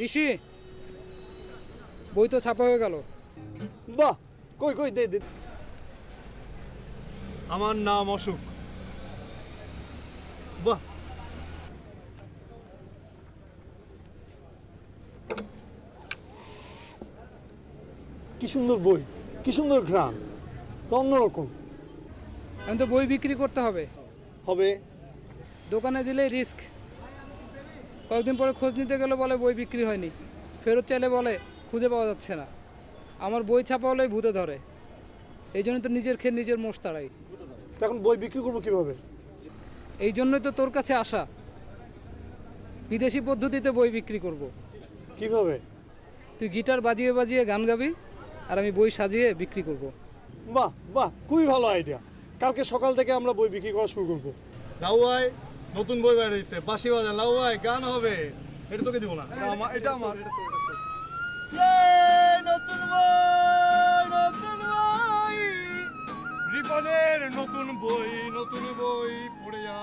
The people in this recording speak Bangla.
ঋষি, বই তো ছাপা হয়ে গেল। বাহ, কই কই দে দে। আমার নাম অশোক। বাহ, কি সুন্দর বই, কি সুন্দর ঘ্রাণ, তো অন্যরকম। এখন তো বই বিক্রি করতে হবে, হবে। দোকানে দিলে রিস্ক। কয়েকদিন পরে খোঁজ নিতে গেলে বলে বই বিক্রি হয়নি, ফেরত চাইলে বলে খুঁজে পাওয়া যাচ্ছে না। আমার বই ছাপা হলেই ভূতে ধরে, এই জন্য তো নিজের খেয়ে নিজের মোষ তাড়াই। তো এখন বই বিক্রি করবো কিভাবে? এই জন্যই তো তোর কাছে আসা, বিদেশি পদ্ধতিতে বই বিক্রি করব। কিভাবে? তুই গিটার বাজিয়ে বাজিয়ে গান গাবি, আর আমি বই সাজিয়ে বিক্রি করব। বাহ বাহ, খুবই ভালো আইডিয়া। কালকে সকাল থেকে আমরা বই বিক্রি করা শুরু করবো। লাউয়াই নতুন বই বের হয়েছে, বাঁশি বাজান লাউয়াই, গান হবে। এটা তোকে দিব না, এটা আমার। নতুন বই, নতুন বই, রিপনের নতুন বই, নতুন বই পড়ে যা।